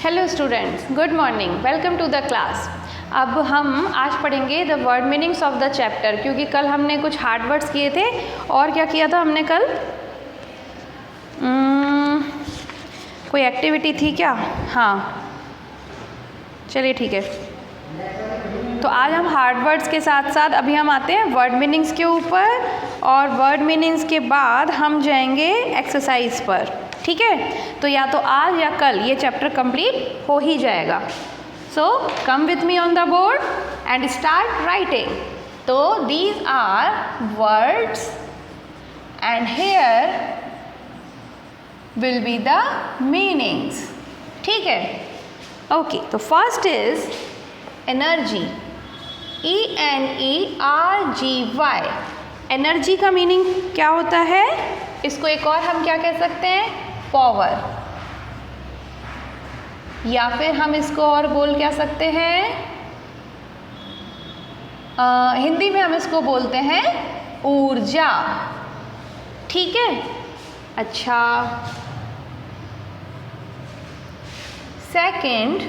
Hello students, good morning, welcome to the class. अब हम आज पढ़ेंगे the word meanings of the chapter, क्योंकि कल हमने कुछ हार्ड वर्ड्स किए थे। और क्या किया था हमने कल? कोई एक्टिविटी थी क्या? हाँ, चलिए ठीक है। तो आज हम हार्ड वर्ड्स के साथ साथ अभी हम आते हैं वर्ड मीनिंग्स के ऊपर, और वर्ड मीनिंग्स के बाद हम जाएंगे एक्सरसाइज पर। ठीक है, तो या तो आज या कल ये चैप्टर कंप्लीट हो ही जाएगा। So come with me on the board and start writing. तो these are words and here will be the meanings. ठीक है, ओके। तो first is energy, ENERGY। Energy का मीनिंग क्या होता है? इसको एक और हम क्या कह सकते हैं? पावर। या फिर हम इसको और बोल क्या सकते हैं? हिंदी में हम इसको बोलते हैं ऊर्जा। ठीक है, अच्छा। Second,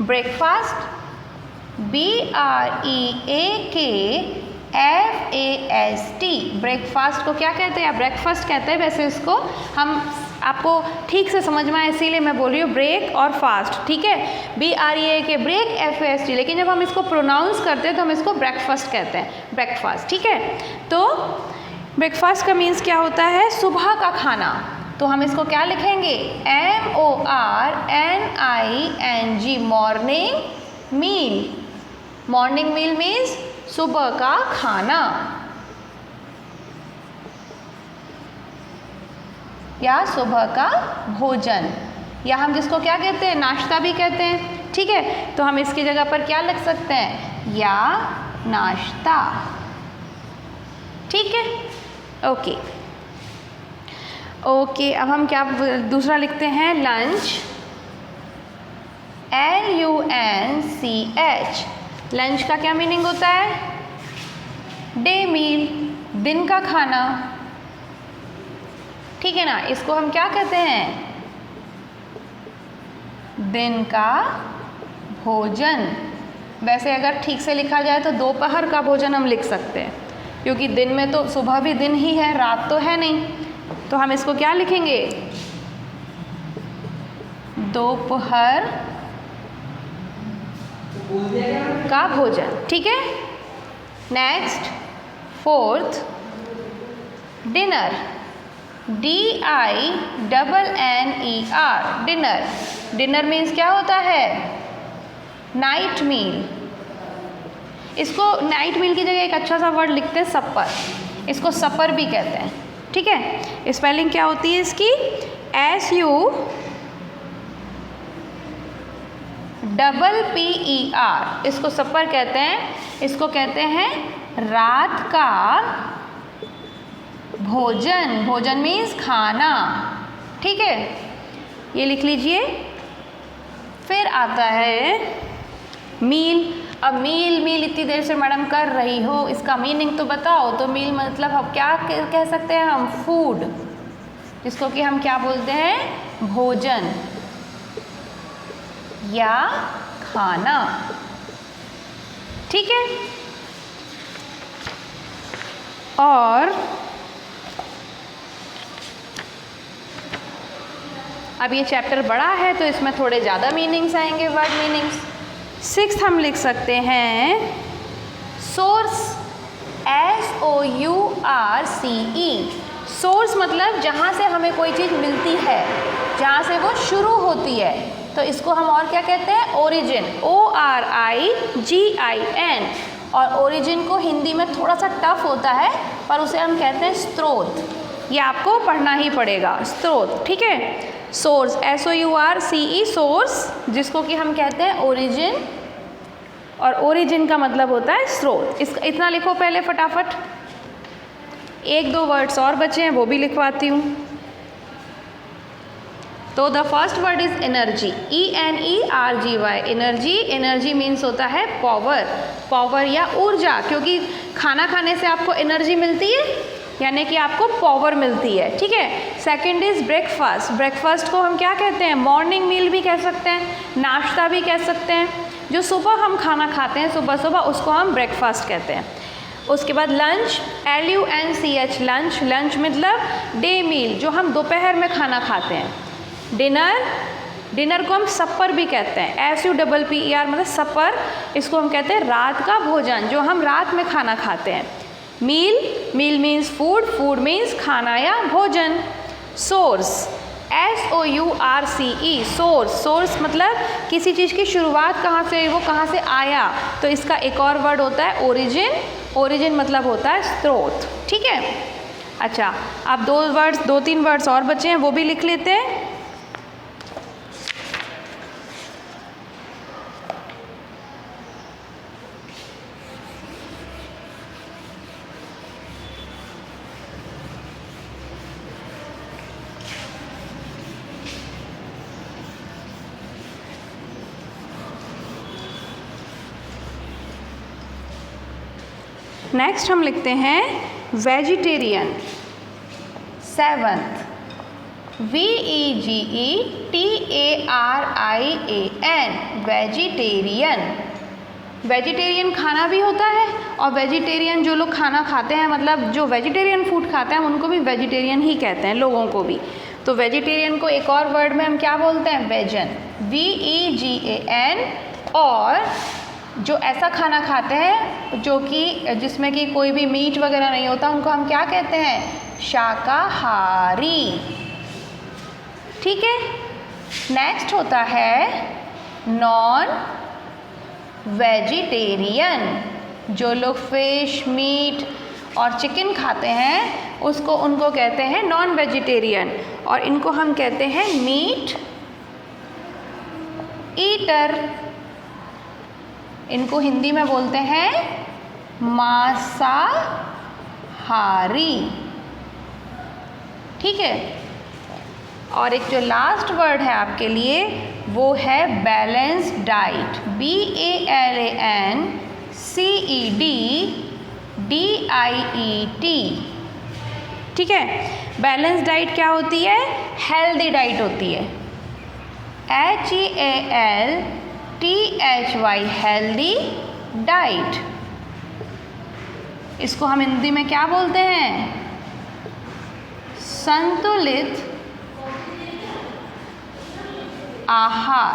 breakfast, BREAKFAST। ब्रेकफास्ट को क्या कहते हैं? या ब्रेकफास्ट कहते हैं। वैसे इसको हम आपको ठीक से समझ में आए इसीलिए मैं बोल रही हूँ ब्रेक और फास्ट। ठीक है, BREAK ब्रेक, FAST। लेकिन जब हम इसको प्रोनाउंस करते हैं तो हम इसको ब्रेकफास्ट कहते हैं, ब्रेकफास्ट। ठीक है, तो ब्रेकफास्ट का मीन्स क्या होता है? सुबह का खाना। तो हम इसको क्या लिखेंगे? MORNING, मॉर्निंग मील। मॉर्निंग मील मीन्स सुबह का खाना या सुबह का भोजन, या हम जिसको क्या कहते हैं? नाश्ता भी कहते हैं। ठीक है, तो हम इसकी जगह पर क्या लिख सकते हैं? या नाश्ता। ठीक है, ओके ओके। अब हम क्या दूसरा लिखते हैं? Lunch, LUNCH। लंच का क्या मीनिंग होता है? डे मील, दिन का खाना। ठीक है ना, इसको हम क्या कहते हैं? दिन का भोजन। वैसे अगर ठीक से लिखा जाए तो दोपहर का भोजन हम लिख सकते हैं, क्योंकि दिन में तो सुबह भी दिन ही है, रात तो है नहीं। तो हम इसको क्या लिखेंगे? दोपहर का भोजन। ठीक है, next, fourth, dinner, DINNER, dinner. Dinner means क्या होता है? नाइट मील। इसको नाइट मील की जगह एक अच्छा सा वर्ड लिखते हैं, सपर। इसको सपर भी कहते हैं। ठीक है, स्पेलिंग क्या होती है इसकी? SUPPER। इसको सपर कहते हैं। इसको कहते हैं रात का भोजन। भोजन मीन्स खाना। ठीक है, ये लिख लीजिए। फिर आता है मील। अब मील इतनी देर से मैडम कर रही हो, इसका मीनिंग तो बताओ। तो मील मतलब हम क्या कह सकते हैं? हम फूड, जिसको कि हम क्या बोलते हैं? भोजन या खाना। ठीक है, और अब ये चैप्टर बड़ा है तो इसमें थोड़े ज़्यादा मीनिंग्स आएंगे, वर्ड मीनिंग्स। सिक्स्थ हम लिख सकते हैं सोर्स, SOURCE। सोर्स मतलब जहाँ से हमें कोई चीज़ मिलती है, जहाँ से वो शुरू होती है। तो इसको हम और क्या कहते हैं? Origin, ORIGIN। और ओरिजिन को हिंदी में थोड़ा सा टफ होता है, पर उसे हम कहते हैं स्रोत। ये आपको पढ़ना ही पड़ेगा, स्रोत। ठीक है, सोर्स, SOURCE, सोर्स, जिसको कि हम कहते हैं ओरिजिन। और ओरिजिन का मतलब होता है स्रोत। इसका इतना लिखो पहले फटाफट। एक दो वर्ड्स और बचे हैं, वो भी लिखवाती हूँ। तो the first word is energy, ENERGY। Energy, energy means होता है पावर, पावर या ऊर्जा। क्योंकि खाना खाने से आपको एनर्जी मिलती है, यानी कि आपको पावर मिलती है, ठीक है। Second is breakfast. ब्रेकफास्ट को हम क्या कहते हैं? मॉर्निंग मील भी कह सकते हैं, नाश्ता भी कह सकते हैं। जो सुबह हम खाना खाते हैं सुबह सुबह, उसको हम ब्रेकफास्ट कहते हैं। उसके बाद लंच, LUNCH, लंच। लंच मतलब डे मील, जो हम दोपहर में खाना खाते हैं। डिनर, डिनर को हम सपर भी कहते हैं, SUPPER मतलब सपर, इसको हम कहते हैं रात का भोजन, जो हम रात में खाना खाते हैं। Meal, meal means food, food means खाना या भोजन। Source, SOURCE, source. सोर्स मतलब किसी चीज़ की शुरुआत कहाँ से, वो कहाँ से आया, तो इसका एक और वर्ड होता है ओरिजिन। ओरिजिन मतलब होता है स्रोत, ठीक है। अच्छा, अब 2-3 वर्ड्स और बचे हैं, वो भी लिख लेते हैं। नेक्स्ट हम लिखते हैं vegetarian. 7th, VEGETARIAN, vegetarian. Vegetarian खाना भी होता है, और वेजिटेरियन जो लोग खाना खाते हैं, मतलब जो वेजिटेरियन फूड खाते हैं, उनको भी वेजिटेरियन ही कहते हैं, लोगों को भी। तो वेजिटेरियन को एक और वर्ड में हम क्या बोलते हैं? वेजन, VEGAN। और जो ऐसा खाना खाते हैं जो कि जिसमें कि कोई भी मीट वगैरह नहीं होता, उनको हम क्या कहते हैं? शाकाहारी, ठीक है। नेक्स्ट होता है नॉन वेजिटेरियन। जो लोग फिश, मीट और चिकन खाते हैं, उनको कहते हैं नॉन वेजिटेरियन, और इनको हम कहते हैं मीट ईटर। इनको हिंदी में बोलते हैं मांसाहारी, ठीक है। और एक जो लास्ट वर्ड है आपके लिए, वो है बैलेंस्ड डाइट, BALANCEDDIET, ठीक है। बैलेंस्ड डाइट क्या होती है? हेल्दी डाइट होती है, HEALTHY, हेल्दी डाइट। इसको हम हिंदी में क्या बोलते हैं? संतुलित आहार,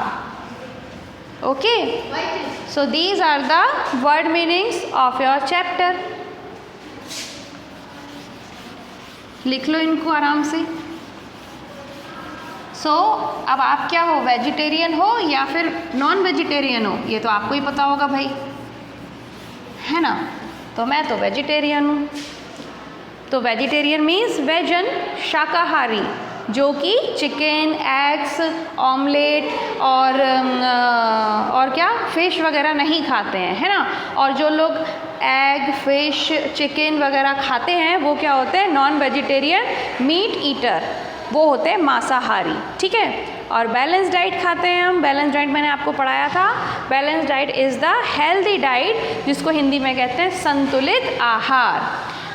okay. So these are the word meanings of your chapter. लिख लो इनको आराम से। अब आप क्या हो? वेजिटेरियन हो या फिर नॉन वेजिटेरियन हो? ये तो आपको ही पता होगा भाई, है ना। तो मैं तो वेजिटेरियन हूँ। तो वेजिटेरियन मीन्स वेजन, शाकाहारी, जो कि चिकन, एग्स, ऑमलेट और क्या फिश वगैरह नहीं खाते हैं, है ना। और जो लोग एग, फिश, चिकन वगैरह खाते हैं, वो क्या होते हैं? नॉन वेजिटेरियन, मीट ईटर, वो होते हैं मांसाहारी, ठीक है। और बैलेंस डाइट खाते हैं हम। बैलेंस डाइट मैंने आपको पढ़ाया था। Balance diet is the healthy diet, जिसको हिंदी में कहते हैं संतुलित आहार।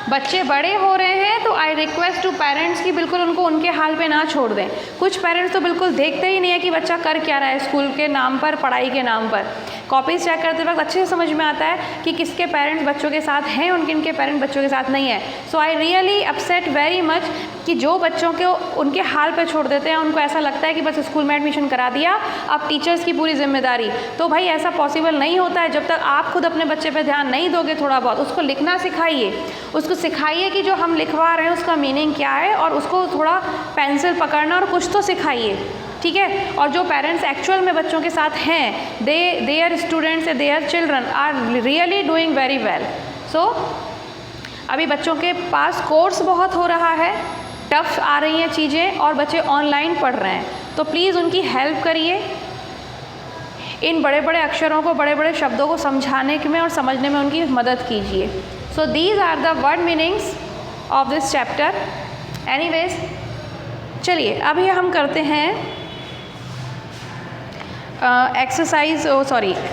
बच्चे बड़े हो रहे हैं तो आई रिक्वेस्ट टू पेरेंट्स कि बिल्कुल उनको उनके हाल पे ना छोड़ दें। कुछ पेरेंट्स तो बिल्कुल देखते ही नहीं है कि बच्चा कर क्या रहा है स्कूल के नाम पर, पढ़ाई के नाम पर। कॉपीज़ चेक करते वक्त अच्छे से समझ में आता है कि किसके पेरेंट्स बच्चों के साथ हैं और किनके पेरेंट्स बच्चों के साथ नहीं है। So I really upset very much कि जो बच्चों को उनके हाल पे छोड़ देते हैं, उनको ऐसा लगता है कि बस स्कूल में एडमिशन करा दिया, अब टीचर्स की पूरी जिम्मेदारी। तो भाई ऐसा पॉसिबल नहीं होता है। जब तक आप खुद अपने बच्चे पे ध्यान नहीं दोगे, थोड़ा बहुत उसको लिखना सिखाइए, उसको सिखाइए कि जो हम लिखवा रहे हैं उसका मीनिंग क्या है, और उसको थोड़ा पेंसिल पकड़ना और कुछ तो सिखाइए, ठीक है। और जो पेरेंट्स एक्चुअल में बच्चों के साथ हैं, their students, their children are really doing very well. So अभी बच्चों के पास कोर्स बहुत हो रहा है, टफ आ रही हैं चीज़ें, और बच्चे ऑनलाइन पढ़ रहे हैं, तो प्लीज़ उनकी हेल्प करिए। इन बड़े बड़े अक्षरों को, बड़े बड़े शब्दों को समझाने में और समझने में उनकी मदद कीजिए। So these are the word meanings of this chapter. Anyways, चलिए अभी हम करते हैं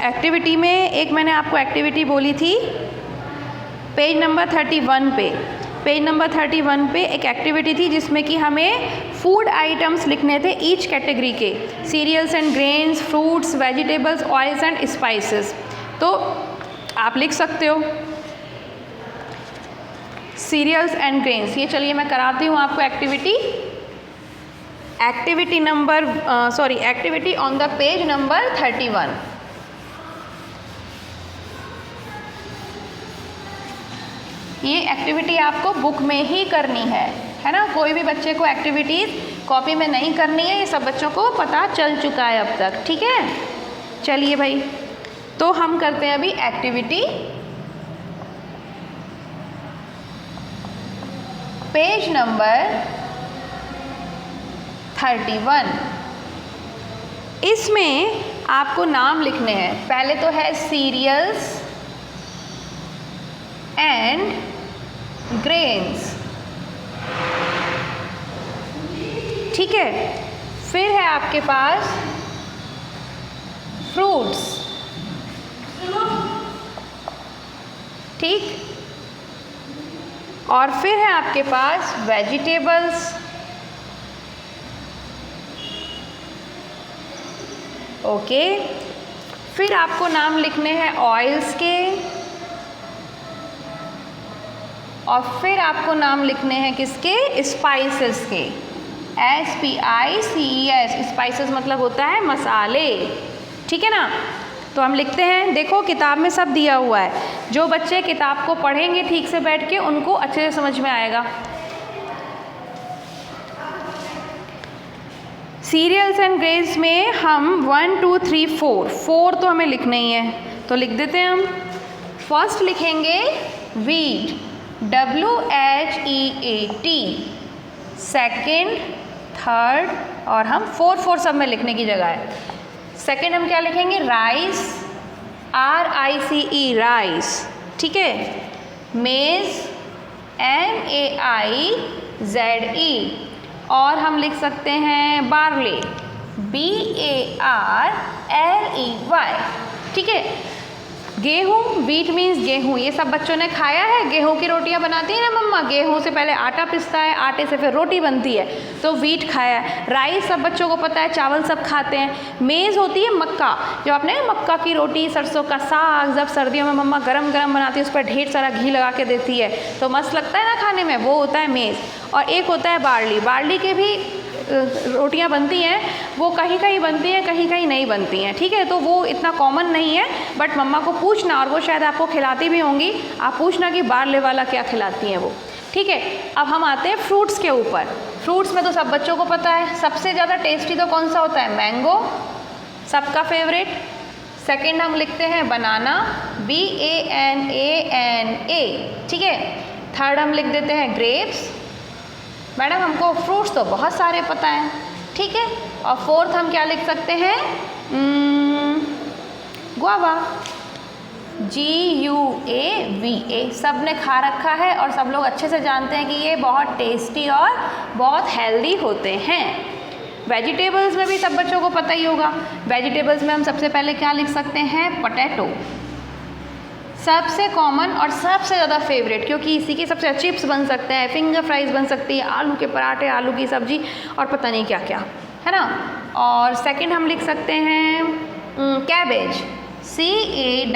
एक्टिविटी में। एक मैंने आपको एक्टिविटी बोली थी पेज नंबर 31 पे। पेज नंबर 31 पे एक एक्टिविटी थी जिसमें कि हमें फूड आइटम्स लिखने थे ईच कैटेगरी के, cereals and grains, fruits, vegetables, oils and spices. तो आप लिख सकते हो सीरियल्स एंड ग्रेन्स। ये चलिए मैं कराती हूँ आपको activity. Activity on the page number 31। ये एक्टिविटी आपको बुक में ही करनी है ना। कोई भी बच्चे को एक्टिविटीज़ कॉपी में नहीं करनी है, ये सब बच्चों को पता चल चुका है अब तक, ठीक है। चलिए भाई, तो हम करते हैं अभी एक्टिविटी पेज नंबर 31। इसमें आपको नाम लिखने हैं। पहले तो है सीरियल्स एंड ग्रेन्स, ठीक है। फिर है आपके पास फ्रूट्स, ठीक। और फिर है आपके पास वेजिटेबल्स, ओके। फिर आपको नाम लिखने हैं ऑयल्स के, और फिर आपको नाम लिखने हैं किसके, स्पाइसेस के, SPICES। स्पाइसेस मतलब होता है मसाले, ठीक है ना। तो हम लिखते हैं, देखो किताब में सब दिया हुआ है। जो बच्चे किताब को पढ़ेंगे ठीक से बैठ के, उनको अच्छे से समझ में आएगा। सीरियल्स एंड ग्रेन्स में हम 1 2 3 4 तो हमें लिखना ही है, तो लिख देते हैं हम। फर्स्ट लिखेंगे वीट, WHEAT, सेकेंड, थर्ड, और हम 4 सब में लिखने की जगह है। सेकेंड हम क्या लिखेंगे, राइस, RICE, राइस, ठीक है। मेज़, MAIZE, और हम लिख सकते हैं बार्ले, BARLEY, ठीक है। गेहूँ, वीट मीन्स गेहूँ, ये सब बच्चों ने खाया है। गेहूँ की रोटियां बनाती है ना मम्मा, गेहूँ से पहले आटा पिसता है, आटे से फिर रोटी बनती है, तो वीट खाया है। राइस सब बच्चों को पता है, चावल सब खाते हैं। मेज़ होती है मक्का, जो आपने मक्का की रोटी, सरसों का साग जब सर्दियों में मम्मा गरम गरम बनाती है, उस पर ढेर सारा घी लगा के देती है, तो मस्त लगता है ना खाने में, वो होता है मेज़। और एक होता है बार्ली, बार्ली के भी रोटियां बनती हैं, वो कहीं कहीं बनती हैं, कहीं कहीं नहीं बनती हैं, ठीक है। तो वो इतना कॉमन नहीं है, बट मम्मा को पूछना, और वो शायद आपको खिलाती भी होंगी, आप पूछना कि बार्ले वाला क्या खिलाती हैं वो, ठीक है। अब हम आते हैं फ्रूट्स के ऊपर। फ्रूट्स में तो सब बच्चों को पता है, सबसे ज़्यादा टेस्टी तो कौन सा होता है, मैंगो, सबका फेवरेट। सेकेंड हम लिखते हैं बनाना, BANANA, ठीक है। थर्ड हम लिख देते हैं ग्रेप्स। मैडम हमको फ्रूट्स तो बहुत सारे पता हैं, ठीक है। और फोर्थ हम क्या लिख सकते हैं, गुआवा, GUAVA। सब ने खा रखा है और सब लोग अच्छे से जानते हैं कि ये बहुत टेस्टी और बहुत हेल्दी होते हैं। वेजिटेबल्स में भी सब बच्चों को पता ही होगा। वेजिटेबल्स में हम सबसे पहले क्या लिख सकते हैं, पोटैटो, सबसे कॉमन और सबसे ज़्यादा फेवरेट, क्योंकि इसी के सबसे चिप्स बन सकते हैं, फिंगर फ्राइज़ बन सकती है, आलू के पराठे, आलू की सब्जी, और पता नहीं क्या क्या, है ना। और सेकंड हम लिख सकते हैं कैबेज, CABBAGE।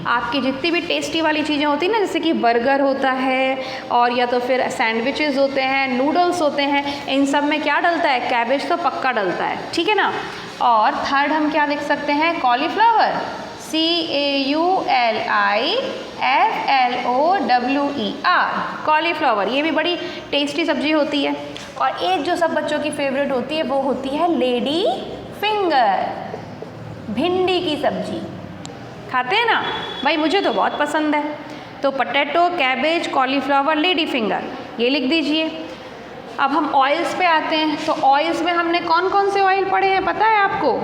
आपकी जितनी भी टेस्टी वाली चीज़ें होती हैं ना, जैसे कि बर्गर होता है, और या तो फिर सैंडविचेस होते हैं, नूडल्स होते हैं, इन सब में क्या डलता है, कैबेज तो पक्का डलता है, ठीक है ना। और थर्ड हम क्या लिख सकते हैं, कॉलीफ्लावर, CAULIFLOWER, कॉलीफ्लावर। ये भी बड़ी टेस्टी सब्जी होती है। और एक जो सब बच्चों की फेवरेट होती है, वो होती है लेडी फिंगर, भिंडी की सब्जी। खाते हैं ना भाई, मुझे तो बहुत पसंद है। तो potato, cabbage, cauliflower, lady finger, ये लिख दीजिए। अब हम ऑयल्स पे आते हैं। तो ऑयल्स में हमने कौन कौन से ऑयल पढ़े हैं पता है आपको,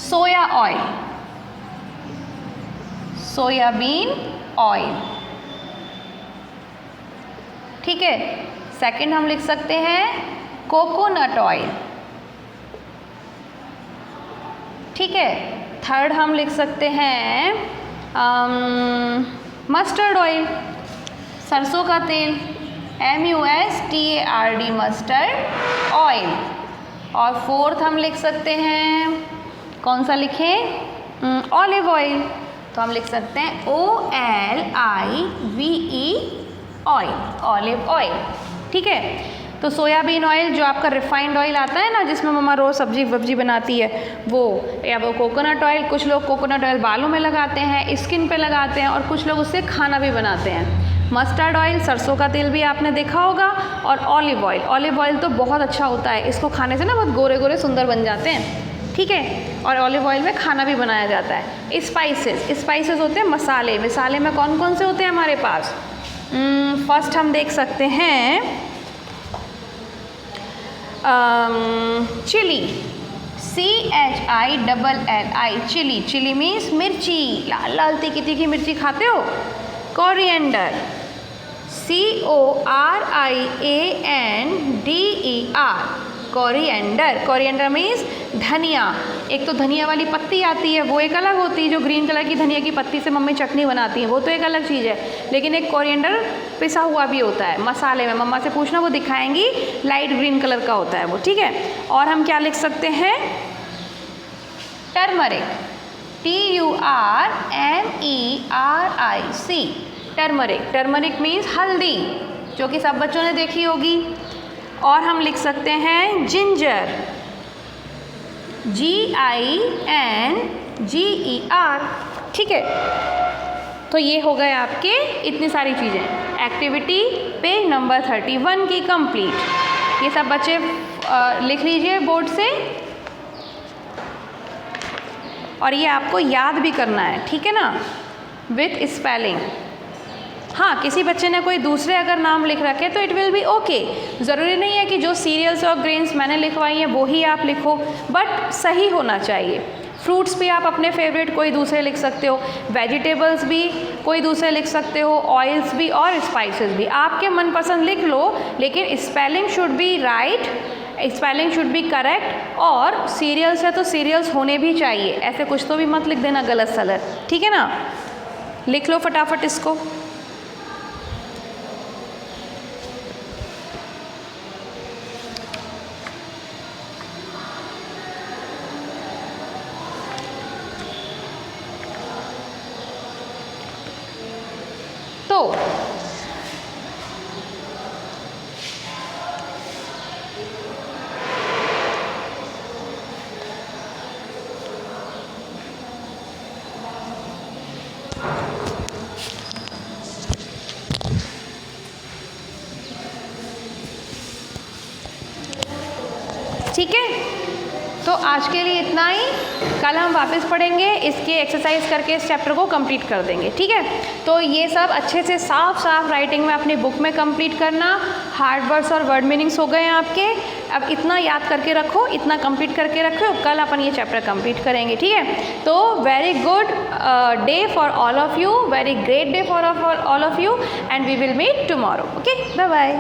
सोया ऑयल, सोयाबीन ऑयल, ठीक है। सेकंड हम लिख सकते हैं कोकोनट ऑयल, ठीक है। थर्ड हम लिख सकते हैं मस्टर्ड ऑयल, सरसों का तेल, MUSTARD मस्टर्ड ऑयल। और फोर्थ हम लिख सकते हैं, कौन सा लिखें? Olive oil. तो हम लिख सकते हैं OLIVE ऑयल, ऑलिव ऑयल। ठीक है, तो सोयाबीन ऑयल जो आपका रिफाइंड ऑयल आता है ना, जिसमें मम्मा रोज़ सब्जी वब्जी बनाती है, वो, या वो कोकोनट ऑयल। कुछ लोग कोकोनट ऑयल बालों में लगाते हैं, स्किन पे लगाते हैं, और कुछ लोग उससे खाना भी बनाते हैं। मस्टर्ड ऑयल, सरसों का तेल भी आपने देखा होगा, और ऑलिव ऑयल। ऑलिव ऑयल तो बहुत अच्छा होता है, इसको खाने से ना बहुत गोरे गोरे सुंदर बन जाते हैं। ठीक है, और ऑलिव ऑयल में खाना भी बनाया जाता है। स्पाइसेस, स्पाइसेस होते हैं मसाले। मसाले में कौन कौन से होते हैं हमारे पास? फर्स्ट हम देख सकते हैं chilli, CHILLI, chilli. Chilli means मिर्ची, लाल लाल तीखी तीखी मिर्ची खाते हो। Coriander, CORIANDER, coriander. Coriander means धनिया। एक तो धनिया वाली पत्ती आती है, वो एक अलग होती है, जो ग्रीन कलर की धनिया की पत्ती से मम्मी चटनी बनाती है, वो तो एक अलग चीज़ है। लेकिन एक कोरिएंडर पिसा हुआ भी होता है मसाले में, मम्मा से पूछना, वो दिखाएंगी, लाइट ग्रीन कलर का होता है वो। ठीक है, और हम क्या लिख सकते हैं? Turmeric, TURMERIC, turmeric. Turmeric means हल्दी, जो कि सब बच्चों ने देखी होगी। और हम लिख सकते हैं जिंजर, GINGER। ठीक है, तो ये हो गए आपके इतनी सारी चीज़ें। एक्टिविटी पेज नंबर 31 की कंप्लीट। ये सब बच्चे लिख लीजिए बोर्ड से, और ये आपको याद भी करना है। ठीक है ना, विथ स्पेलिंग। हाँ, किसी बच्चे ने कोई दूसरे अगर नाम लिख रखे तो इट विल बी ओके। ज़रूरी नहीं है कि जो सीरियल्स और ग्रेन्स मैंने लिखवाई हैं वो ही आप लिखो, बट सही होना चाहिए। फ्रूट्स भी आप अपने फेवरेट कोई दूसरे लिख सकते हो, वेजिटेबल्स भी कोई दूसरे लिख सकते हो, ऑयल्स भी और स्पाइसेस भी आपके मनपसंद लिख लो, लेकिन spelling should be right, spelling should be correct. और सीरियल्स है तो सीरियल्स होने भी चाहिए, ऐसे कुछ तो भी मत लिख देना गलत सलत। ठीक है ना, लिख लो फटाफट इसको। तो ठीक है, तो आज के लिए इतना ही। कल हम वापस पढ़ेंगे, इसके एक्सरसाइज करके इस चैप्टर को कंप्लीट कर देंगे। ठीक है, तो ये सब अच्छे से साफ साफ राइटिंग में अपनी बुक में कंप्लीट करना। हार्ड वर्ड्स और वर्ड मीनिंग्स हो गए हैं आपके। अब इतना याद करके रखो, इतना कंप्लीट करके रखो, कल अपन ये चैप्टर कंप्लीट करेंगे। ठीक है, तो very good day for all of you, very great day for all of you, and we will meet tomorrow. Okay, bye bye.